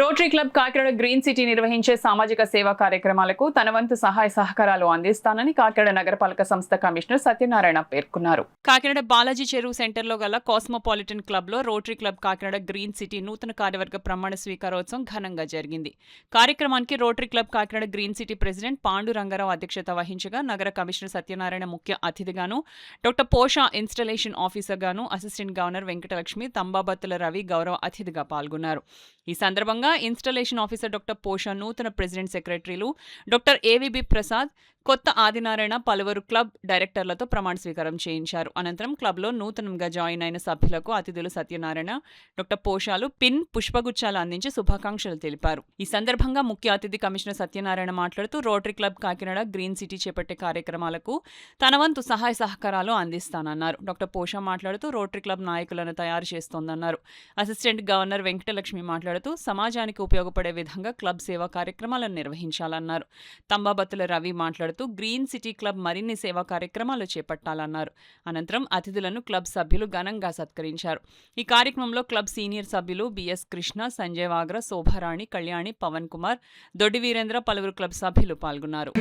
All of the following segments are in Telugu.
Rotary club Kakinada green city నిర్వహించే సామాజిక సేవా కార్యక్రమాలకు తన వంతు సహాయ సహకారాలు అందిస్తానని కాకినాడ నగరపాలక సంస్థ కమిషనర్ సత్యనారాయణ పేర్కొన్నారు. కాకినాడ బాలాజీ చెరువు సెంటర్లో గల కాస్మోపాలిటన్ క్లబ్లో rotary club Kakinada green city నూతన కార్యవర్గ ప్రమాణ స్వీకారోత్సవం ఘనంగా జరిగింది. కార్యక్రమానికి rotary club Kakinada green city president Pandu Rangarao అధ్యక్షత వహించగా నగర కమిషనర్ సత్యనారాయణ ముఖ్య అతిథిగాను, డాక్టర్ పోషా ఇన్స్టలేషన్ ఆఫీసర్గాను, అసిస్టెంట్ గవర్నర్ వెంకటలక్ష్మి, తంబాబత్తుల రవి గౌరవ అతిథిగా పాల్గొన్నారు. ఈ సందర్భంగా ఇన్స్టలేషన్ ఆఫీసర్ డాక్టర్ పోషా, నూతన ప్రెసిడెంట్ సెక్రటరీలు డాక్టర్ ఏవిబి ప్రసాద్, కొత్త ఆదినారాయణ పలువురు క్లబ్ డైరెక్టర్లతో ప్రమాణ స్వీకారం చేయించారు. అనంతరం క్లబ్లో నూతనంగా జాయిన్ అయిన సభ్యులకు అతిథులు సత్యనారాయణ, డాక్టర్ పోషాలు పిన్ పుష్పగుచ్చాలు అందించి శుభాకాంక్షలు తెలిపారు. ఈ సందర్భంగా ముఖ్య అతిథి కమిషనర్ సత్యనారాయణ మాట్లాడుతూ rotary club Kakinada green city చేపట్టే కార్యక్రమాలకు తన వంతు సహాయ సహకారాలు అందిస్తానన్నారు. డాక్టర్ పోషా మాట్లాడుతూ రోటరీ క్లబ్ నాయకులను తయారు చేస్తోందన్నారు. అసిస్టెంట్ గవర్నర్ వెంకటలక్ష్మి మాట్లాడుతూ సమాజానికి ఉపయోగపడే విధంగా క్లబ్ సేవా కార్యక్రమాలను నిర్వహించాలన్నారు. తంబాబత్తుల రవి మాట్లాడుతూ గ్రీన్ సిటీ క్లబ్ మరిన్ని సేవా కార్యక్రమాలు చేపట్టాలన్నారు. అనంతరం అతిథులను క్లబ్ సభ్యులు ఘనంగా సత్కరించారు. ఈ కార్యక్రమంలో క్లబ్ సీనియర్ సభ్యులు బిఎస్ కృష్ణ, సంజయ్ వాగ్రా, శోభారాణి, కళ్యాణి, పవన్ కుమార్, దొడ్డి వీరేంద్ర, పలువురు క్లబ్ సభ్యులు పాల్గొన్నారు.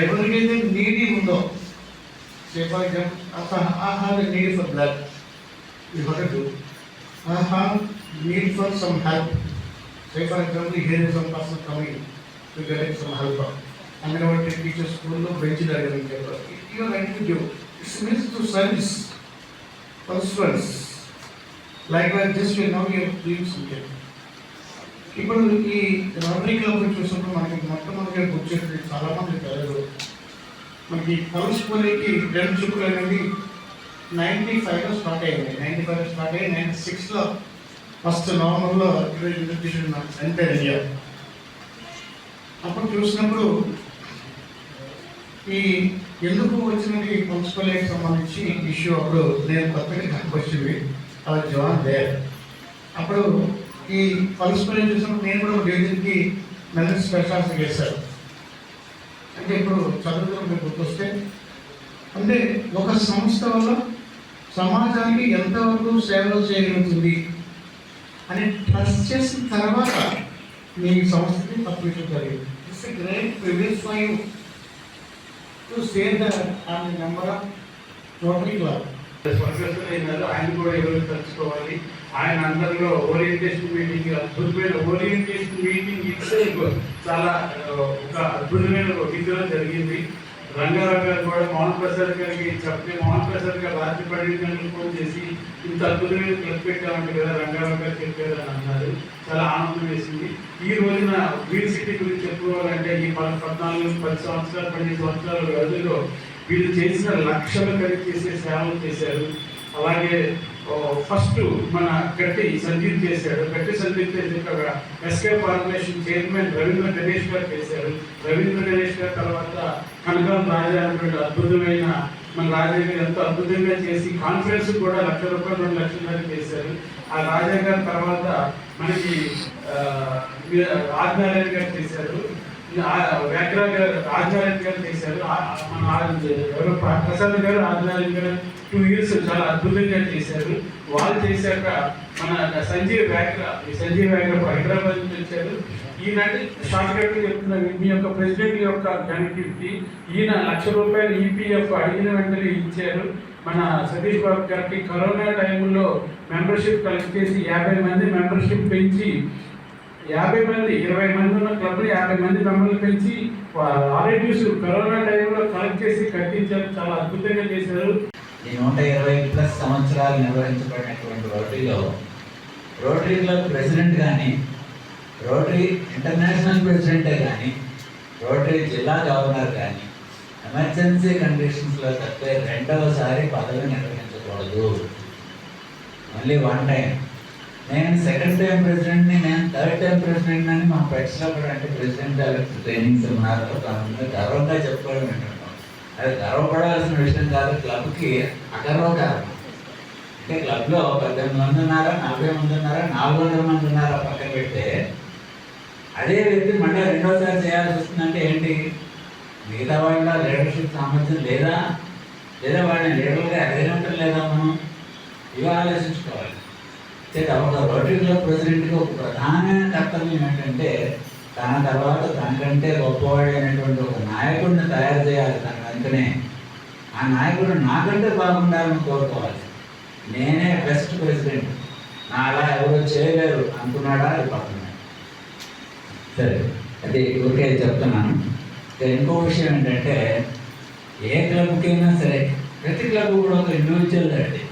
ఎవరికైతే నీడీ ఉందో, say for example, I have a need for blood, you have to do. I have need for some help. Say for example, here is some person coming to get some help. I'm going to teach a school of bench diagram. You are ready to give. It means to service for students. Likewise, just we now we are doing something. ఇప్పుడు ఈ రోటరీ క్లబ్ చూసినప్పుడు మనకి మొట్టమొదటిగా గుర్తు చాలా మంది తెలియదు. మనకి కలుసుకోలేకి రెండు చుక్కులు అనేది 95లో స్టార్ట్ అయ్యింది. 95లో స్టార్ట్ అయ్యి 96లో ఫస్ట్ నవంబర్లో ఇంట్రడ్యూషన్ ఎంటర్ ఇండియా. అప్పుడు చూసినప్పుడు ఈ ఎందుకు వచ్చినది కలుసుకోలేకి సంబంధించి ఇష్యూ అప్పుడు నేను కొత్తగా నాకు వచ్చింది అది జవాన్ దేర్. అప్పుడు ఈ పలుసుకొని చూసినప్పుడు నేను కూడా డివిజన్కి మెడిసిన్ స్పెషాలిటీ చేశాను. అంటే ఇప్పుడు చదువుతున్న మీకు గుర్తొస్తే అంటే ఒక సంస్థ వల్ల సమాజానికి ఎంతవరకు సేవలు చేయగలుగుతుంది అని ట్రస్ట్ చేసిన తర్వాత మీ సంస్థకి పంపించడం జరిగింది. It's a great privilege for you to say that I am the member of rotary club. ఆయన కూడా ఎవరు తెలుసుకోవాలి. ఆయన అందరిలో ఓరియంటేషన్ మీటింగ్, అద్భుతమైన ఓరియంటేషన్ మీటింగ్ ఇట్సెల్ఫ్ చాలా ఒక అద్భుతమైన రీతిలో జరిగింది. రంగారావు గారు కూడా మోహన్ ప్రసాద్ గారికి చెప్తే మోహన్ ప్రసాద్ గారు రాత్రి 12 గంటలకు ఫోన్ చేసి ఇంత అద్భుతమైన క్లబ్ పెట్టామంటే కదా రంగారావు గారు చెప్పారు అని అన్నారు. చాలా ఆనందం వేసింది. ఈ రోజున గ్రీన్ సిటీ గురించి చెప్పుకోవాలంటే ఈ 14, 10 సంవత్సరాలు, 12 సంవత్సరాల వ్యవధిలో వీళ్ళు చేసిన లక్షల ఖరీదు చేసే సేవలు చేశారు. అలాగే ఫస్ట్ మన గట్టి సంజీవ్ చేశాడు. గట్టి సంజీవ్ చేసాక SK formulation chairman Ravindra Ganesh గారు చేశారు. రవీంద్ర గణేష్ గారి తర్వాత కనకాల రాజా అనేటువంటి అద్భుతమైన మన రాజా గారు ఎంతో అద్భుతంగా చేసి కాన్ఫరెన్స్ కూడా ₹1,00,000, 2 లక్షల చేశారు. ఆ రాజా గారి తర్వాత మనకి ఆదినారాయణ గారు చేశారు. వ్యాగ్రా గారు ఆదినారాయణ గారు చేశారు. మన ప్రసాద్ గారు ఆదినారాయణ గారు 2 years చాలా అద్భుతంగా చేశారు. వాళ్ళు చేశాక మన సంజీవ్ వ్యాగ్రా హైదరాబాద్ నుంచి వచ్చారు. ఈయనంటే షార్ట్ కట్ చెప్తున్నారు. మీ యొక్క ప్రెసిడెంట్ యొక్క ఘనకీర్తి ఈయన ₹1,00,000 ఈపీఎఫ్ అడిగిన వెంటనే ఇచ్చారు. మన సతీష్ బాబు గారికి కరోనా టైంలో మెంబర్షిప్ కలెక్ట్ చేసి 50 మంది మెంబర్షిప్ పెంచి 50 మంది 20 మంది ఉన్న క్లబ్ని 50 మంది మెంబర్లు పెంచి ఆర్ఐటీస్ కరోనా టైంలో కలెక్ట్ చేసి కట్టించారు. చాలా అద్భుతంగా చేశారు. ఈ 120+ సంవత్సరాలు నిర్వహించబడినటువంటి రోటరీలో రోటరీ క్లబ్ ప్రెసిడెంట్ కానీ, రోటరీ ఇంటర్నేషనల్ ప్రెసిడెంటే కానీ, రోటరీ జిల్లా గవర్నర్ కానీ ఎమర్జెన్సీ కండిషన్స్లో తప్పితే రెండవసారి పదవి నిర్వహించకూడదు. మళ్ళీ 1 టైం. నేను 2nd టైం ప్రెసిడెంట్ని, నేను 3rd టైం ప్రెసిడెంట్ అని మా పెట్స్లో కూడా అంటే ప్రెసిడెంట్ ట్రైనింగ్ సెమినార్లో గర్వంగా చెప్పుకోవడం ఏంటంటే అది గర్వపడాల్సిన విషయం కాదు. క్లబ్కి అగర్వకారణం. అంటే క్లబ్లో 18 మంది ఉన్నారా, 40 మంది ఉన్నారా, 400 మంది ఉన్నారా పక్కన పెడితే అదే వ్యక్తి మళ్ళీ రెండోసారి చేయాల్సి వస్తుందంటే ఏంటి? మిగతా వాళ్ళ లీడర్షిప్ సామర్థ్యం లేదా, లేదా వాళ్ళని లీడర్గా ఎదగడం లేదా? మనం ఇవి ఆలోచించుకోవాలి. ఒక రోటరీ క్లబ్ ప్రెసిడెంట్కి ఒక ప్రధానమైన కర్తవ్యం ఏంటంటే తన తర్వాత తనకంటే గొప్పవాడైనటువంటి ఒక నాయకుడిని తయారు చేయాలి. తన వెంటనే ఆ నాయకుడు నాకంటే బాగుండాలని కోరుకోవాలి. నేనే బెస్ట్ ప్రెసిడెంట్, నా అలా ఎవరో చేయలేరు అనుకున్నాడా, అది పక్కన. సరే, అది ఓకే చెప్తున్నాను. ఇంకో విషయం ఏంటంటే ఏ క్లబ్కైనా సరే ప్రతి క్లబ్ కూడా ఒక ఇండివిజువల్ లాంటి,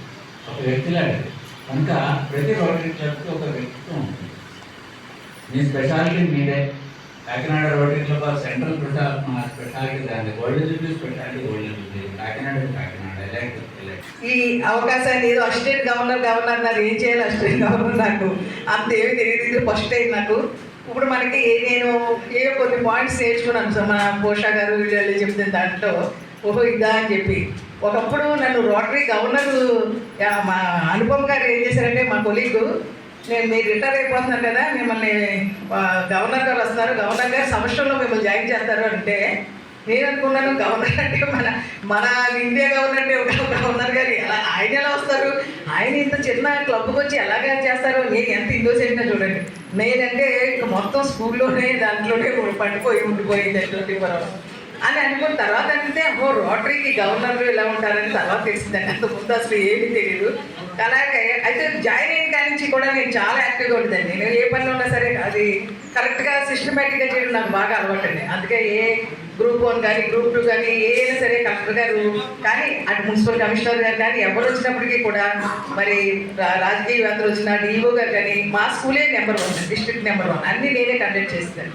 ఒక వ్యక్తి లాంటిది. కనుక ప్రతి రోటరీ క్లబ్కి ఒక వ్యక్తిత్వం ఉంటుంది. మీ స్పెషాలిటీ మీదే. Kakinada rotary club of central speciality దాన్ని world jubilee speciality world jubilee, Kakinada ఈ అవకాశాన్ని ఏదో అసిస్టెంట్ గవర్నర్ నాకు ఏం చేయాలి, అసిస్టెంట్ గవర్నర్ నాకు అంత ఏమి తెలియదు. ఫస్ట్ టైం నాకు. ఇప్పుడు మనకి నేను కొన్ని పాయింట్స్ నేర్చుకున్నాను సార్, మన పోషా గారు వీళ్ళు చెప్తే దాంట్లో ఓహో ఇదా అని చెప్పి. ఒకప్పుడు నన్ను రోటరీ గవర్నర్ మా అనుపమ్ గారు ఏం చేశారంటే, మా కొలీగ్ మీరు రిటైర్ అయిపోతున్నారు కదా, మిమ్మల్ని గవర్నర్ గారు వస్తున్నారు, గవర్నర్ గారు సంవత్సరంలో మిమ్మల్ని జాయిన్ చేస్తారు అంటే నేను అనుకున్నాను గవర్నర్ అంటే మన ఇండియా గవర్నర్ అంటే ఒక గవర్నర్ గారు ఆయన ఎలా వస్తారు, ఆయన ఇంత చిన్న క్లబ్కి వచ్చి ఎలాగా చేస్తారు. నేను ఎంత ఇండోసెంట్గా చూడండి. నేనంటే ఇక మొత్తం స్కూల్లోనే దాంట్లోనే పడిపోయి ఉండిపోయింది 24 hours అని అనుకున్న తర్వాత అంటే రోటరీకి గవర్నర్లు ఎలా ఉంటారని తర్వాత తెలిసిందండి. అంత ముందు అసలు ఏమీ తెలియదు. అలాగే అయితే జాయిన్ అయిన కాడి నుంచి కూడా నేను చాలా యాక్టివ్గా ఉండేదండి. నేను ఏ పనిలో ఉన్నా సరే అది కరెక్ట్గా సిస్టమేటిక్గా చేయడం నాకు బాగా అలవాటండి. అందుకే ఏ గ్రూప్ 1 కానీ గ్రూప్ 2 కానీ ఏదైనా సరే కలెక్టర్ గారు కానీ అటు మున్సిపల్ కమిషనర్ గారు కానీ ఎవరు వచ్చినప్పటికీ కూడా, మరి రాజకీయవేత్తలు వచ్చిన డిఓ గారు కానీ మా స్కూలే నెంబర్ 1, డిస్ట్రిక్ట్ నెంబర్ 1 అన్నీ నేనే కండక్ట్ చేస్తాను.